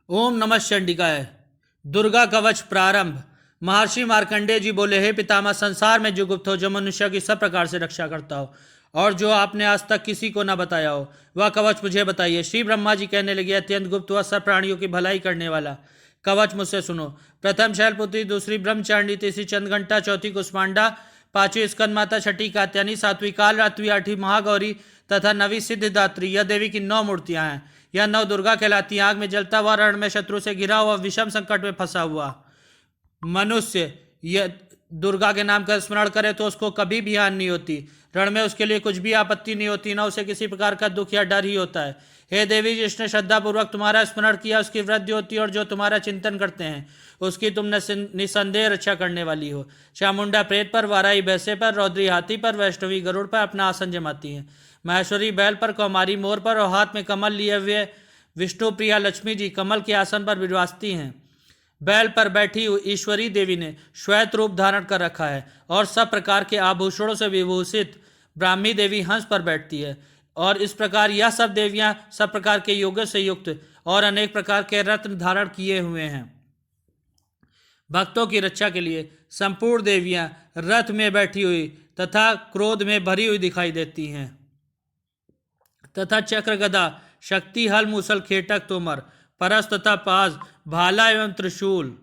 ओम नमः चंडिकाय। दुर्गा कवच प्रारंभ। महर्षि मार्कंडेय जी बोले, हे पितामह, संसार में जो गुप्त हो, जो मनुष्य की सब प्रकार से रक्षा करता हो और जो आपने आज तक किसी को न बताया हो, वह कवच मुझे बताइए। श्री ब्रह्मा जी कहने लगे, अत्यंत गुप्त वह सब प्राणियों की भलाई करने वाला कवच मुझसे सुनो। प्रथम शैलपुत्री, दूसरी ब्रह्मचारिणी, तीसरी चंद्रघंटा, चौथी कुष्मांडा, पांचवी स्कंदमाता, छठी कात्यायनी, सातवीं कालरात्रि, आठवीं महागौरी तथा नवी सिद्धिदात्री। यह देवी की 9 मूर्तियां हैं। यह 9 दुर्गा कहलाती हैं। आग में जलता हुआ, रण में शत्रु से घिरा हुआ, विषम संकट में फंसा हुआ मनुष्य यह दुर्गा के नाम का स्मरण करे तो उसको कभी भी हानि नहीं होती। रण में उसके लिए कुछ भी आपत्ति नहीं होती, ना उसे किसी प्रकार का दुख या डर ही होता है। हे देवी, जिसने श्रद्धा पूर्वक तुम्हारा स्मरण किया उसकी वृद्धि होती है, और जो तुम्हारा चिंतन करते हैं उसकी तुम निसंदेह रक्षा करने वाली हो। चामुंडा प्रेत पर, वाराही भैंसे पर, रौद्री हाथी पर, वैष्णवी गरुड़ पर अपना आसन जमाती हैं। महेश्वरी बैल पर, कौमारी मोर पर और हाथ में कमल लिए हुए विष्णु प्रिया लक्ष्मी जी कमल के आसन पर विराजती हैं। बैल पर बैठी ईश्वरी देवी ने श्वेत रूप धारण कर रखा है और सब प्रकार के आभूषणों से विभूषित ब्राह्मी देवी हंस पर बैठती है। और इस प्रकार यह सब देवियां सब प्रकार के योगों से युक्त और अनेक प्रकार के रत्न धारण किए हुए हैं। भक्तों की रक्षा के लिए संपूर्ण देवियां रथ में बैठी हुई तथा क्रोध में भरी हुई दिखाई देती हैं तथा चक्र, गदा, शक्ति, हल, मूसल, खेटक, तोमर, परस तथा पास, भाला एवं त्रिशूल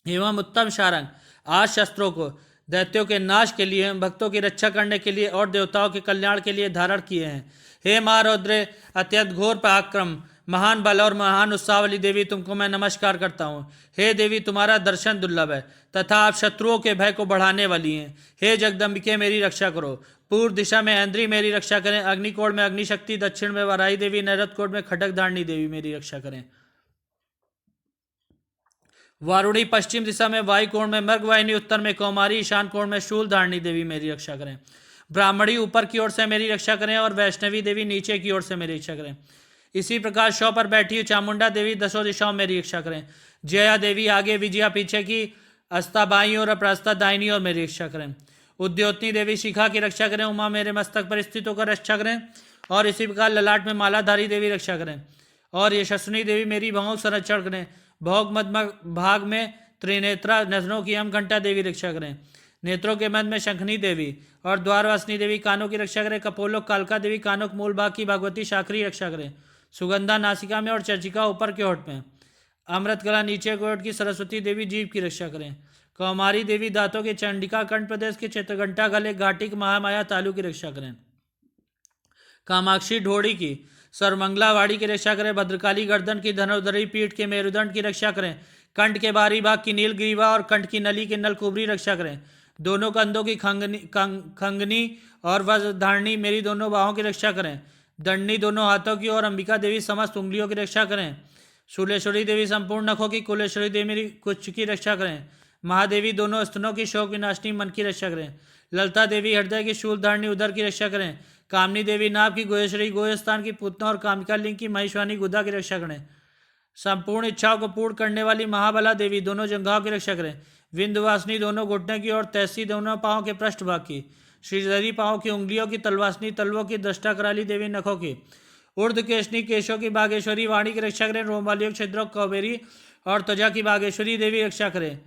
एवं उत्तम सारंग आज शस्त्रों को दैत्यों के नाश के लिए, भक्तों की रक्षा करने के लिए और देवताओं के कल्याण के लिए धारण किए हैं। हे महारौद्रे, अत्यंत घोर पराक्रम, महान बल और महान उत्साह वाली देवी, तुमको मैं नमस्कार करता हूँ। हे देवी, तुम्हारा दर्शन दुर्लभ है तथा आप शत्रुओं के भय को बढ़ाने वाली हैं। हे जगदम्बिके, मेरी रक्षा करो। पूर्व दिशा में ऐन्द्री मेरी रक्षा करें। अग्निकोण में अग्निशक्ति, दक्षिण में वराही देवी, नैऋत्य में खड्ग धारणी देवी मेरी रक्षा करें। वारुणी, पश्चिम दिशा में वायुकोण में मृगवाहिनी, उत्तर में कौमारी, ईशान कोण में शूल धारणी देवी मेरी रक्षा करें। ब्राह्मणी ऊपर की ओर से मेरी रक्षा करें और वैष्णवी देवी नीचे की ओर से मेरी रक्षा करें। इसी प्रकार शव पर बैठी हुई चामुंडा देवी दसों दिशाओं में मेरी रक्षा करें। जया देवी आगे, विजया पीछे की, अस्ता बाई और अपरास्ता दाहिनी और मेरी रक्षा करें। उद्योतनी देवी शिखा की रक्षा करें। उमा मेरे मस्तक पर स्थित होकर रक्षा करें। और इसी प्रकार ललाट में मालाधारी देवी रक्षा करें। और यशस्विनी देवी मेरी भवों संरक्षण करें। भोग मध्य भाग में त्रिनेत्रा नजरों की हम घंटा देवी रक्षा करें। नेत्रों के मध्य में शंखनी देवी और द्वारवासिनी देवी कानों की रक्षा करें। कपोलोक कालका देवी कानों के मूल भाग की भगवती शाकरी रक्षा करें। सुगंधा नासिका में और चर्चिका ऊपर के होठ में। अमृत कला नीचे के होठ की सरस्वती देवी जीव की रक्षा करें। कौमारी देवी दांतों की चंडिका, कंठ प्रदेश की चित्रघंटा, गले घाटिक महामाया तालु की रक्षा करें। कामाक्षी ढोड़ी की, सर्वमंगलावाड़ी की रक्षा करें। भद्रकाली गर्दन की, धनुर्धरी पीठ के मेरुदंड की रक्षा करें। कंठ के बाहरी भाग की नीलग्रीवा और कंठ की नली की नलकुबरी रक्षा करें। दोनों कंधों की खंगनी और वज्रधारणी मेरी दोनों बाहों की रक्षा करें। दंडनी दोनों हाथों की और अंबिका देवी समस्त उंगलियों की रक्षा करें। शूलेश्वरी देवी संपूर्ण नखों की, कुलेश्वरी देवी मेरी कुछ की रक्षा करें। महादेवी दोनों स्तनों की, शोक विनाशिनी मन की रक्षा करें। ललिता देवी हृदय की, शूलधारणी उदर की रक्षा करें। कामनी देवी नाभ की, गोयश्री गोयस्थान की, पूतना और कामिका लिंग की, महेश्वानी गुदा की रक्षा करें। संपूर्ण इच्छाओं को पूर्ण करने वाली महाबला देवी दोनों जंघाओं की रक्षा करें। विंध्यवासिनी दोनों घुटने की और तैसी दोनों पाँव के पृष्ठ भाग की। श्रीधरी पाँव की, उंगलियों की, तलवासिनी तलवों की, दृष्टा कराली देवी नखों की। ऊर्ध केशनी केशों की, बागेश्वरी वाणी की रक्षा करें। रोमालियों छिद्रों कौबेरी और त्वचा की बागेश्वरी देवी रक्षा करें।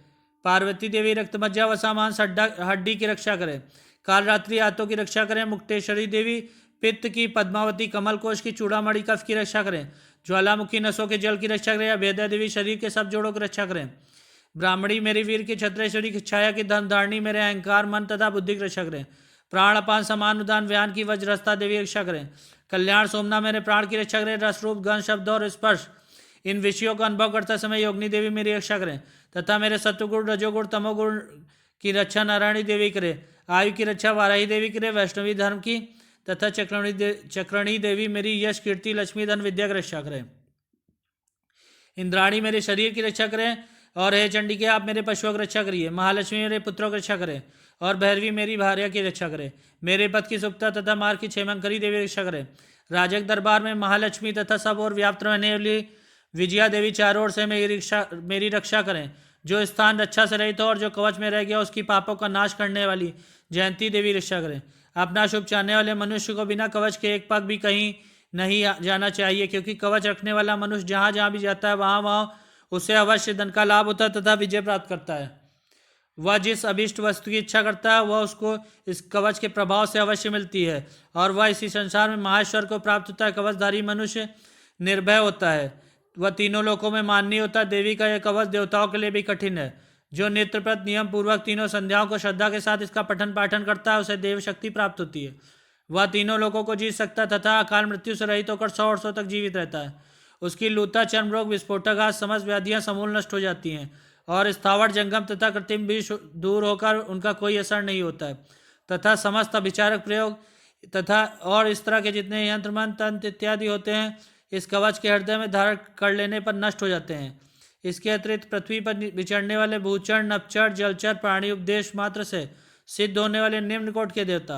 पार्वती देवी रक्तमज्जा वसा मांस हड्डी की रक्षा करें। कालरात्रि हाथों की रक्षा करें। मुक्तेश्वरी देवी पित्त की, पद्मावती कमल कोश की, चूड़ामणि कफ की रक्षा करें। ज्वालामुखी नसों के जल की रक्षा करें। अभेदा देवी शरीर के सब जोड़ों की रक्षा करें। ब्राह्मणी मेरी वीर की, छत्रेश्वरी की छाया की, धन धारणी मेरे अहंकार मन तथा बुद्धि की रक्षा करें। प्राण अपान समान उदान व्यान की, वज्रस्ता देवी रक्षा करें। कल्याण सोमना मेरे प्राण की रक्षा करें। रस रूप गंध शब्द और स्पर्श इन विषयों का अनुभव करते समय योगिनी देवी मेरी रक्षा करें तथा मेरे सत्वगुण, रजोगुण, तमोगुण की रक्षा नारायणी देवी करे। आयु की रक्षा वाराही देवी करे। वैष्णवी धर्म की तथा चक्रणी देवी मेरी यश, कीर्ति, लक्ष्मी, धन, विद्या की रक्षा करें। इंद्राणी मेरे शरीर की रक्षा करें। और हे चंडिके, आप मेरे पशुओं की रक्षा करिए। महालक्ष्मी मेरे पुत्रों की रक्षा करें। और भैरवी मेरी भार्या की रक्षा करें। मेरे पद की सुप्ता तथा मार्ग की क्षेमंकरी देवी रक्षा करें। राजक दरबार में महालक्ष्मी तथा सब और व्याप्त रहने वाली विजया देवी चारों ओर से मेरी रक्षा करें। जो स्थान रक्षा से रहित हो और जो कवच में रह गया उसकी पापों का नाश करने वाली जयंती देवी रक्षा करें। अपना शुभ चाहने वाले मनुष्य को बिना कवच के एक पग भी कहीं नहीं जाना चाहिए, क्योंकि कवच रखने वाला मनुष्य जहाँ जहाँ भी जाता है वहाँ वहाँ उसे अवश्य धन का लाभ होता है तथा विजय प्राप्त करता है। वह जिस अभीष्ट वस्तु की इच्छा करता है वह उसको इस कवच के प्रभाव से अवश्य मिलती है, और वह इसी संसार में महाश्वर को प्राप्त होता है। कवचधारी मनुष्य निर्भय होता है, वह तीनों लोकों में माननीय होता है। देवी का यह कवच देवताओं के लिए भी कठिन है। जो नित्य प्रत नियम पूर्वक तीनों संध्याओं को श्रद्धा के साथ इसका पठन पाठन करता है उसे देव शक्ति प्राप्त होती है। वह तीनों लोगों को जीत सकता है तथा अकाल मृत्यु से रहित होकर 100 वर्षों तक जीवित रहता है। उसकी लूता, चर्म रोग, विस्फोटक आदि समस्त व्याधियां समूल नष्ट हो जाती हैं, और स्थावर, जंगम तथा कृत्रिम भी दूर होकर उनका कोई असर नहीं होता है। तथा समस्त अभिचारक प्रयोग तथा और इस तरह के जितने यंत्र मंत्र तंत्र इत्यादि होते हैं इस कवच के हृदय में धारण कर लेने पर नष्ट हो जाते हैं। इसके अतिरिक्त पृथ्वी पर विचरने वाले भूचर, नपचर, जलचर प्राणी उपदेश मात्र से सिद्ध होने वाले निम्न कोट के देवता,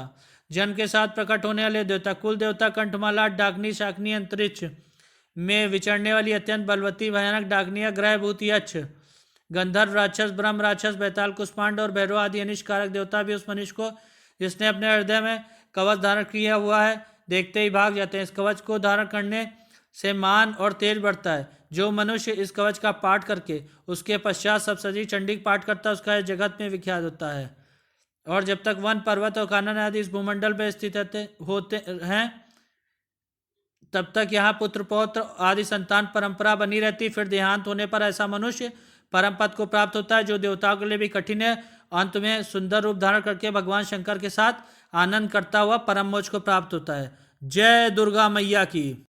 जन के साथ प्रकट होने वाले देवता, कुल देवता, कंठमाला, डाकनी, शाकनी, अंतरिक्ष में विचरने वाली अत्यंत बलवती भयानक डाकनिया, ग्रह, भूत, यक्ष, गंधर्व, राक्षस, ब्रह्म राक्षस, बैताल, कुष्मांड और भैरव आदि अनिष्कारक देवता भी उस मनुष्य को जिसने अपने हृदय में कवच धारण किया हुआ है देखते ही भाग जाते हैं। इस कवच को धारण करने से मान और तेज बढ़ता है। जो मनुष्य इस कवच का पाठ करके उसके पश्चात सप्तशती चंडिक पाठ करता है उसका इस जगत में विख्यात होता है। और जब तक वन, पर्वत और कानन आदि इस भूमंडल पर स्थित होते हैं तब तक यहाँ पुत्र पौत्र आदि संतान परंपरा बनी रहती। फिर देहांत होने पर ऐसा मनुष्य परम पद को प्राप्त होता है जो देवताओं के लिए भी कठिन है। अंत में सुंदर रूप धारण करके भगवान शंकर के साथ आनंद करता हुआ परम मोक्ष को प्राप्त होता है। जय दुर्गा मैया की।